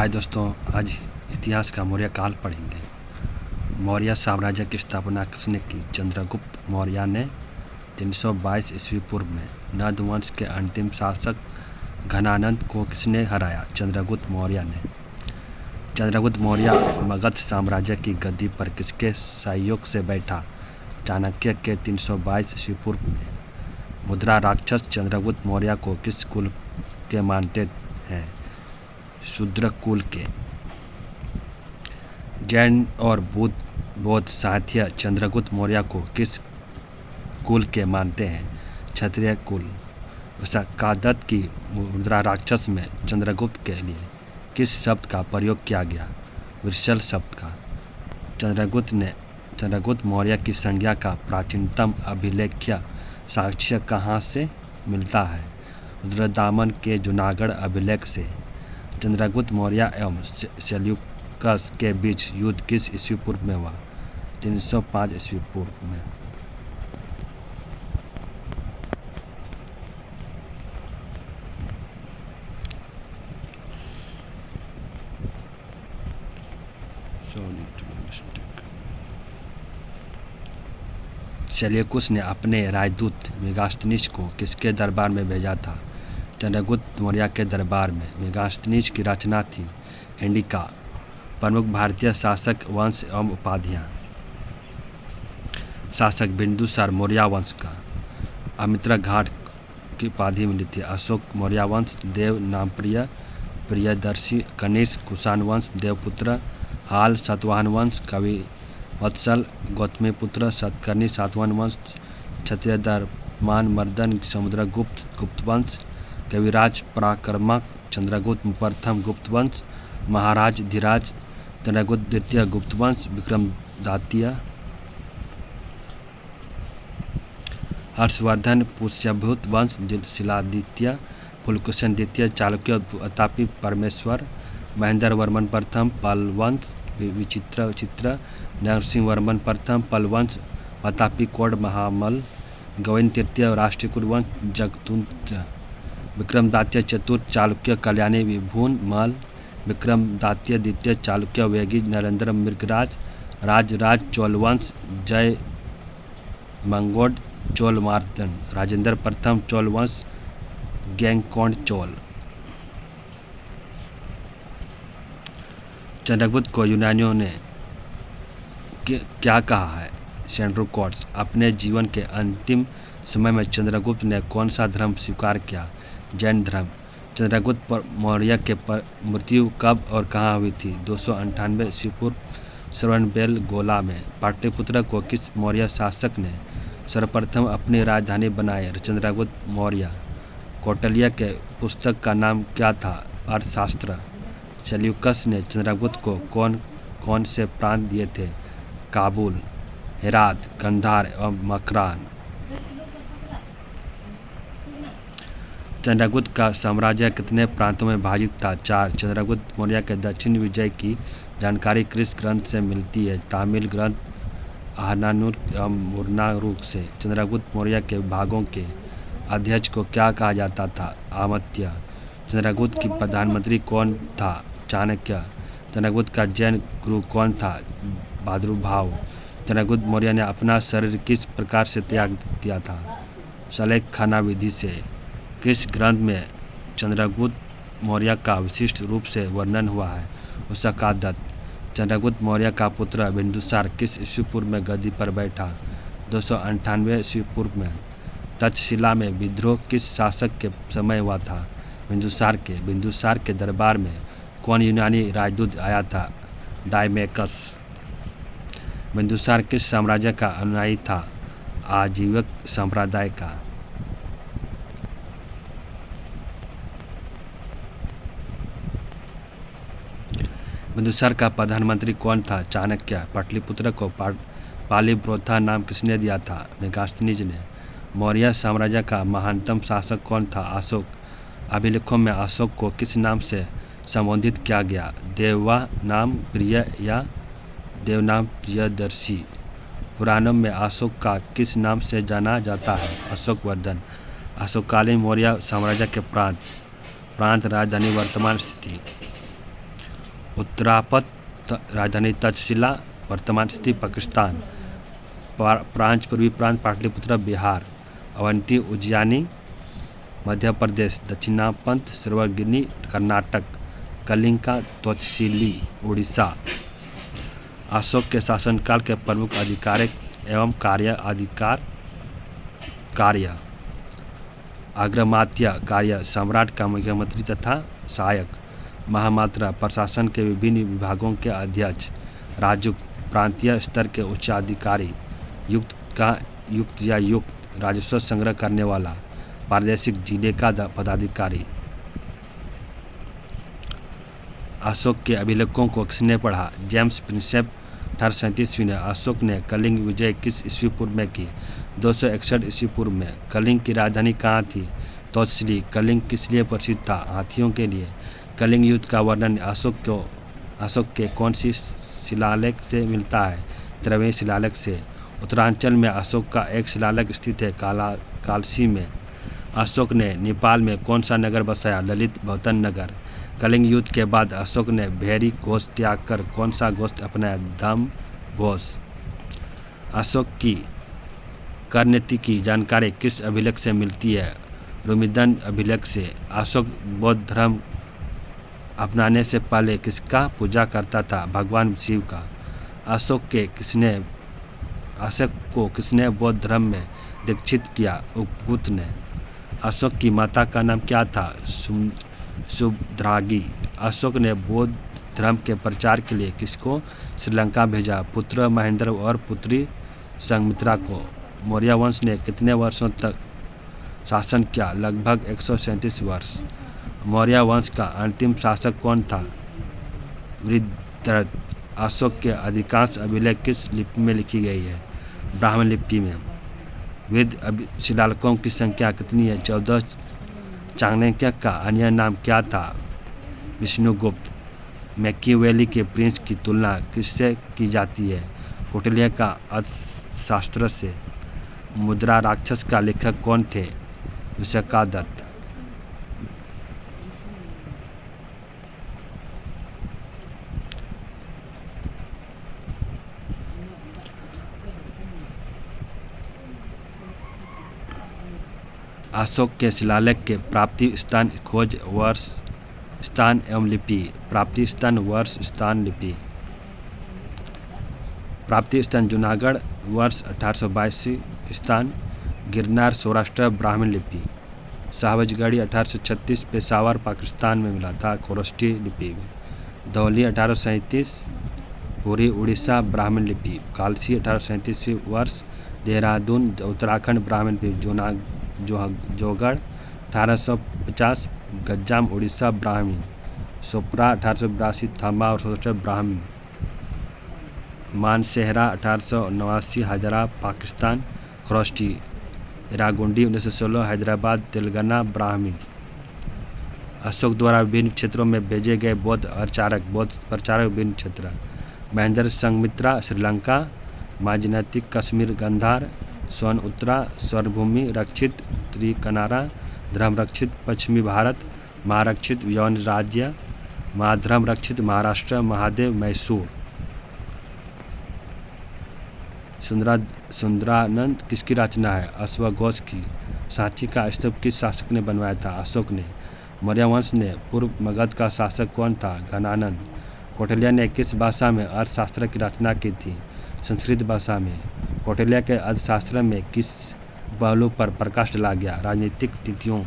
हाय दोस्तों, आज इतिहास का मौर्य काल पढ़ेंगे। मौर्य साम्राज्य की स्थापना किसने की? चंद्रगुप्त मौर्य ने 322 ईस्वी पूर्व में। नंद वंश के अंतिम शासक घनानंद को किसने हराया? चंद्रगुप्त मौर्य ने। चंद्रगुप्त मौर्य मगध साम्राज्य की गद्दी पर किसके सहयोग से बैठा? चाणक्य के 322 ईस्वी पूर्व में। मुद्रा राक्षस चंद्रगुप्त मौर्य को किस कुल के मानते हैं? शूद्र कुल के। जैन और बौद्ध साहित्य चंद्रगुप्त मौर्य को किस कुल के मानते हैं? क्षत्रिय कुल। विशाखादत्त की मुद्रा राक्षस में चंद्रगुप्त के लिए किस शब्द का प्रयोग किया गया? वृषल शब्द का। चंद्रगुप्त मौर्य की संज्ञा का प्राचीनतम अभिलेख्य साक्ष्य कहाँ से मिलता है? रुद्रदामन के जूनागढ़ अभिलेख से। चंद्रगुप्त मौर्य एवं सेल्यूकस के बीच युद्ध किस ईस्वी पूर्व में हुआ? 305 ईस्वी पूर्व में। सेल्यूकस ने अपने राजदूत मेगास्थनीज को किसके दरबार में भेजा था? चंद्रगुप्त मौर्य के दरबार में। मेगास्थनीज की रचना थी इंडिका। प्रमुख भारतीय शासक वंश एवं उपाधियाँ। शासक बिंदुसार मौर्य वंश का। अमित्र घाट की उपाधि मिली थी। अशोक मौर्य वंश। देव नामप्रिय प्रियदर्शी। कनिष्क कुषाण वंश। देवपुत्र हाल सातवाहन वंश। कवि वत्सल गौतमीपुत्र सतकर्णी सातवाहन वंश। क्षत्रिय दरमान मर्दन समुद्रगुप्त गुप्तवंश। कविराज पराक्रमक चंद्रगुप्त प्रथम गुप्तवंश। महाराज धीराज चंद्रगुप्त द्वितीय गुप्तवंश। विक्रमदातीय। हर्षवर्धन पुष्यभूत वंश। शिलादित्य पुलकुशन द्वितीय चालुक्य प्रतापी परमेश्वर। महेंद्र वर्मन प्रथम पलवंश। चित्र नरसिंह वर्मन प्रथम पलवंश। प्रतापी कोड महामल। गोविंद तृतीय राष्ट्रकूट वंश। जगतुंत्र। विक्रमदातीय चतुर्थ चालुक्य कल्याणी विभून मल। विक्रमदातीय द्वितीय चालुक्य वेगी नरेंद्र मृगराज। राजराज चोल वंश। जय मंगोड चोल मार्तंड। राजेंद्र प्रथम चोल वंश। गैंगकोंड चोल। चंद्रगुप्त को यूनानियों ने क्या कहा है? सेंड्रोकोट्स। अपने जीवन के अंतिम समय में चंद्रगुप्त ने कौन सा धर्म स्वीकार किया? जैन धर्म। चंद्रगुप्त मौर्य के मृत्यु कब और कहाँ हुई थी? 298 ईस्वी पूर्व श्रवणबेल गोला में। पाटलिपुत्र को किस मौर्य शासक ने सर्वप्रथम अपनी राजधानी बनाई? चंद्रगुप्त मौर्य। कौटिल्य के पुस्तक का नाम क्या था? अर्थशास्त्र। सेल्यूकस ने चंद्रगुप्त को कौन कौन से प्रांत दिए थे? काबुल, हेरात, कंधार एवं मकरान। चंद्रगुप्त का साम्राज्य कितने प्रांतों में विभाजित था? 4। चंद्रगुप्त मौर्य के दक्षिण विजय की जानकारी किस ग्रंथ से मिलती है? तामिल ग्रंथ अहरनानुर एवं मुर्नारुक से। चंद्रगुप्त मौर्य के विभागों के अध्यक्ष को क्या कहा जाता था? आमत्य। चंद्रगुप्त की प्रधानमंत्री कौन था? चाणक्य। चंद्रगुप्त का जैन गुरु कौन था? भाद्रुभाव। चंद्रगुप्त मौर्य ने अपना शरीर किस प्रकार से त्याग किया था? सलेख खाना विधि से। किस ग्रंथ में चंद्रगुप्त मौर्य का विशिष्ट रूप से वर्णन हुआ है? विशाखादत्त। चंद्रगुप्त मौर्य का पुत्र बिंदुसार किस ईस्वी पूर्व में गद्दी पर बैठा? 298 ईस्वी पूर्व में। तक्षशिला में विद्रोह किस शासक के समय हुआ था? बिंदुसार के। बिंदुसार के दरबार में कौन यूनानी राजदूत आया था? डायमेकस। बिंदुसार किस साम्राज्य का अनुयायी था? आजीवक संप्रदाय का। बिंदुसार का प्रधानमंत्री कौन था? चाणक्य। पाटलिपुत्र को पालीप्रोथा नाम किसने दिया था? मेगास्थनीज ने। मौर्य साम्राज्य का महानतम शासक कौन था? अशोक। अभिलेखों में अशोक को किस नाम से संबोधित किया गया? देवा नाम प्रिय या देवनाम प्रियदर्शी। पुराणों में अशोक का किस नाम से जाना जाता है? अशोक वर्धन। अशोककालीन मौर्य साम्राज्य के प्रांत। राजधानी वर्तमान स्थिति। उत्तरापद राजधानी तक्षशिला वर्तमान स्थिति पाकिस्तान। प्रांत पूर्वी प्रांत पाटलिपुत्र बिहार। अवंती उज्जैनी मध्य प्रदेश। दक्षिणापंत सर्वगिनी कर्नाटक। कलिंगा तक्षशिली उड़ीसा। अशोक के शासनकाल के प्रमुख आधिकारिक एवं कार्य अग्रमात्य कार्य सम्राट का मुख्यमंत्री तथा सहायक। महामात्रा प्रशासन के विभिन्न विभागों के अध्यक्ष। राजयुक्त प्रांतीय स्तर के उच्चाधिकारी। युक्त राजस्व संग्रह करने वाला। प्रादेशिक जिले का पदाधिकारी। अशोक के अभिलेखों को किसने पढ़ा? जेम्स प्रिंसेप 1837 में। अशोक ने कलिंग विजय किस ईस्वी पूर्व में की? 261 ईस्वी पूर्व में। कलिंग की राजधानी कहाँ थी? तक्षशिली। कलिंग किस लिए प्रसिद्ध था? हाथियों के लिए। कलिंग युद्ध का वर्णन अशोक के कौन सी शिलालेख से मिलता है? 13वें शिलालेख से। उत्तरांचल में अशोक का एक शिलालेख स्थित है कालसी में। अशोक ने नेपाल में कौन सा नगर बसाया? ललित भवतन नगर। कलिंग युद्ध के बाद अशोक ने भेरी घोष त्याग कर कौन सा घोष अपनाया? धम्म घोष। अशोक की कर नीति की जानकारी किस अभिलेख से मिलती है? रुमिदन अभिलेख से। अशोक बौद्ध धर्म अपनाने से पहले किसका पूजा करता था? भगवान शिव का। अशोक को किसने बौद्ध धर्म में दीक्षित किया? उपगुप्त ने। अशोक की माता का नाम क्या था? सुभद्रागी। अशोक ने बौद्ध धर्म के प्रचार के लिए किसको श्रीलंका भेजा? पुत्र महेंद्र और पुत्री संघमित्रा को। मौर्य वंश ने कितने वर्षों तक शासन किया? लगभग 137 वर्ष। मौर्य वंश का अंतिम शासक कौन था? वृद्धरथ। अशोक के अधिकांश अभिलेख किस लिपि में लिखी गई है? ब्राह्मण लिपि में। वेद शिलालेखों की संख्या कितनी है? 14। चाणक्य का अन्य नाम क्या था? विष्णुगुप्त। मैकियावेली के प्रिंस की तुलना किससे की जाती है? कौटिल्य का अर्थशास्त्र से। मुद्रा राक्षस का लेखक कौन थे? विशाखादत्त। अशोक के शिलालेख के प्राप्ति स्थान खोज वर्ष स्थान एवं लिपि। प्राप्ति स्थान वर्ष स्थान लिपि। प्राप्ति स्थान जूनागढ़ वर्ष 1882। स्थान गिरनार सौराष्ट्र ब्राह्मण लिपि। साहबजगढ़ी 1836 पेशावर पाकिस्तान में मिला था खोरोष्ठी लिपि में। धौली 1837 पूरी उड़ीसा ब्राह्मण लिपि। कालसी 1837 वर्ष देहरादून उत्तराखंड ब्राह्मण लिपि। जोगढ़ 1850 गज्जाम उड़ीसा ब्राह्मी। सोपरा 1882 थामा और सोचर ब्राह्मी। मानसेहरा 1889 हजारा पाकिस्तान खरोष्टी। इरागुंडी 1916 हैदराबाद तेलंगाना ब्राह्मी। अशोक द्वारा विभिन्न क्षेत्रों में भेजे गए बौद्ध प्रचारक विभिन्न क्षेत्र। महेंद्र संघमित्रा श्रीलंका। माजनती कश्मीर गंधार। स्वर्ण उत्तरा स्वर्णभूमि रक्षित उत्तरी कनारा। धर्म रक्षित पश्चिमी भारत। महारक्षित यौन राज्य। महाधर्म रक्षित महाराष्ट्र। महादेव मैसूर। सुंदरानंद किसकी रचना है? अश्वघोष की। सांची का स्तूप किस शासक ने बनवाया था? अशोक ने। मौर्य वंश ने पूर्व मगध का शासक कौन था? घनानंद। कौटिल्य ने किस भाषा में अर्थशास्त्र की रचना की थी? संस्कृत भाषा में। कौटिल्य के अर्थशास्त्र में किस पहलू पर प्रकाश डाला गया? राजनीतिक तिथियों।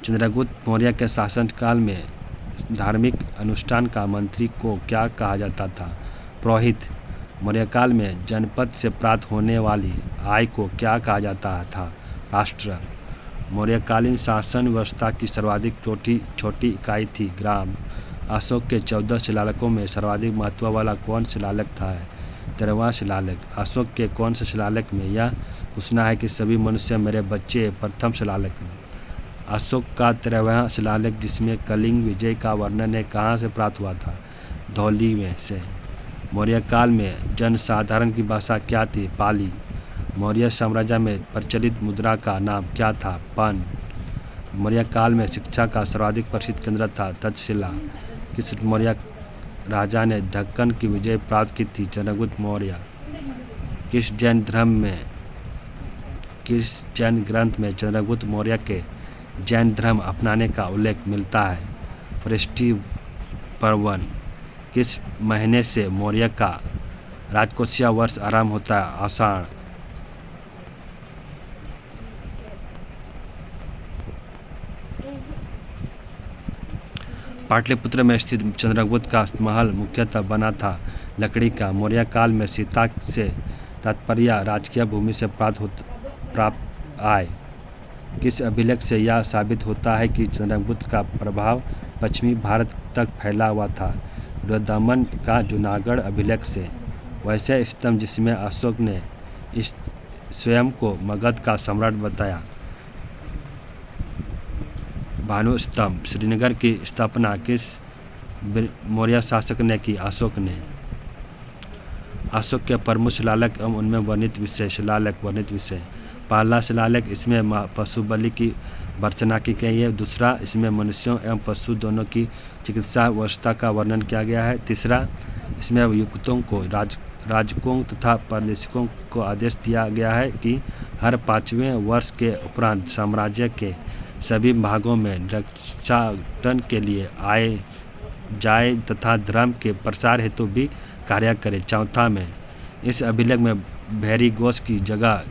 चंद्रगुप्त मौर्य के शासनकाल में धार्मिक अनुष्ठान का मंत्री को क्या कहा जाता था? पुरोहित। मौर्यकाल में जनपद से प्राप्त होने वाली आय को क्या कहा जाता था? राष्ट्र। मौर्यकालीन शासन व्यवस्था की सर्वाधिक छोटी इकाई थी ग्राम। अशोक के 14 शिलालेखों में सर्वाधिक महत्व वाला कौन शिलालेख था? 13वां शिलालेख। अशोक के कौन से शिलालेख में यह घोषणा है कि सभी मनुष्य मेरे बच्चे? प्रथम शिलालेख में। अशोक का 13वां शिलालेख जिसमें कलिंग विजय का वर्णन है कहाँ से प्राप्त हुआ था? धौली में से। मौर्य काल में जनसाधारण की भाषा क्या थी? पाली। मौर्य साम्राज्य में प्रचलित मुद्रा का नाम क्या था? पन। मौर्य काल में शिक्षा का सर्वाधिक प्रसिद्ध केंद्र था तक्षशिला। किस मौर्य राजा ने दक्कन की विजय प्राप्त की थी? चंद्रगुप्त मौर्य। किस जैन ग्रंथ में चंद्रगुप्त मौर्य के जैन धर्म अपनाने का उल्लेख मिलता है? पृष्टि पर्वन। किस महीने से मौर्य का राजकोषीय वर्ष आरंभ होता है? आषाढ़। पाटलिपुत्र में स्थित चंद्रगुप्त का महल मुख्यतः बना था लकड़ी का। मौर्य काल में सीता से तात्पर्य राजकीय भूमि से प्राप्त आय। किस अभिलेख से यह साबित होता है कि चंद्रगुप्त का प्रभाव पश्चिमी भारत तक फैला हुआ था? रुद्रदमन का जूनागढ़ अभिलेख से। वैसे स्तंभ जिसमें अशोक ने स्वयं को मगध का सम्राट बताया? भानु स्तंभ। श्रीनगर की स्थापना किस मौर्य शासक ने की? अशोक ने। अशोक के प्रमुख शिलालेख एवं उनमें वर्णित विषय। शिलालेख वर्णित विषय। पहला शिलालेख, इसमें पशु बलि की भर्त्सना की गई है। दूसरा, इसमें मनुष्यों एवं पशु दोनों की चिकित्सा व्यवस्था का वर्णन किया गया है। तीसरा, इसमें युक्तों को राजकों तथा परदेशिकों को आदेश दिया गया है कि हर 5वें वर्ष के उपरांत साम्राज्य के सभी भागों में रक्षाटन के लिए आए जाए तथा धर्म के प्रसार हेतु भी कार्य करे। चौथा में इस अभिलेख में भैरी घोष की जगह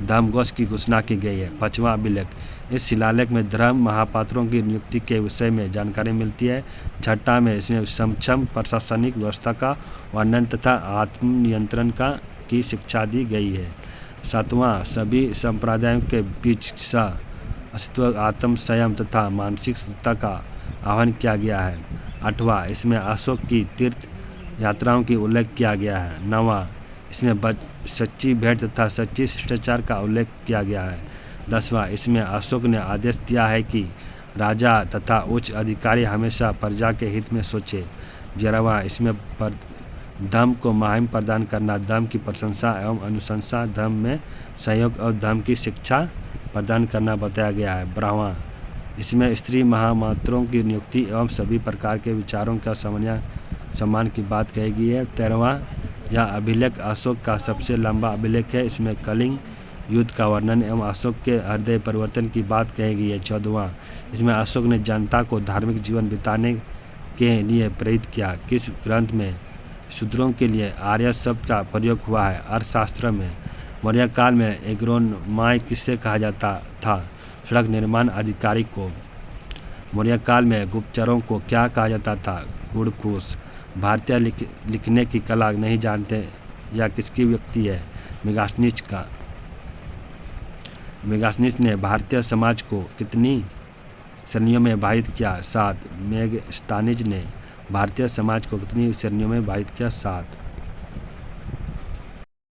धर्मघोष की घोषणा की गई है। पांचवा अभिलेख, इस शिलालेख में धर्म महापात्रों की नियुक्ति के विषय में जानकारी मिलती है। छठा में इसमें सक्षम प्रशासनिक व्यवस्था का वर्णन तथा आत्मनियंत्रण की शिक्षा दी गई है। सातवां, सभी संप्रदायों के बीच अस्तित्व आत्म संयम तथा मानसिक शुद्धता का आह्वान किया गया है। आठवां, इसमें अशोक की तीर्थ यात्राओं की उल्लेख किया गया है। नौवां, इसमें सच्ची भेंट तथा सच्ची शिष्टाचार का उल्लेख किया गया है। 10वां, इसमें अशोक ने आदेश दिया है कि राजा तथा उच्च अधिकारी हमेशा प्रजा के हित में सोचे। 11वां, इसमें धर्म को महिमा प्रदान करना, धर्म की प्रशंसा एवं अनुशंसा, धर्म में सहयोग और धर्म की शिक्षा प्रदान करना बताया गया है। 12वां, इसमें स्त्री महामात्रों की नियुक्ति एवं सभी प्रकार के विचारों का सम्मान की बात कही गई है। 13वां, यह अभिलेख अशोक का सबसे लंबा अभिलेख है। इसमें कलिंग युद्ध का वर्णन एवं अशोक के हृदय परिवर्तन की बात कही गई है। 14वां, इसमें अशोक ने जनता को धार्मिक जीवन बिताने के लिए प्रेरित किया। किस ग्रंथ में शूद्रों के लिए आर्य शब्द का प्रयोग हुआ है? अर्थशास्त्र में। मौर्य काल में एग्रोनॉमाई किससे कहा जाता था? सड़क निर्माण अधिकारी को। मौर्य काल में गुप्तचरों को क्या कहा जाता था? गुड़ पुरुष। भारतीय लिखने की कला नहीं जानते, यह किसकी व्यक्ति है? मेगास्थनीज का। मेगास्थनीज ने भारतीय समाज को कितनी श्रेणियों में विभाजित किया? 7। मेगास्थनीज ने भारतीय समाज को कितनी श्रेणियों में विभाजित किया? 7।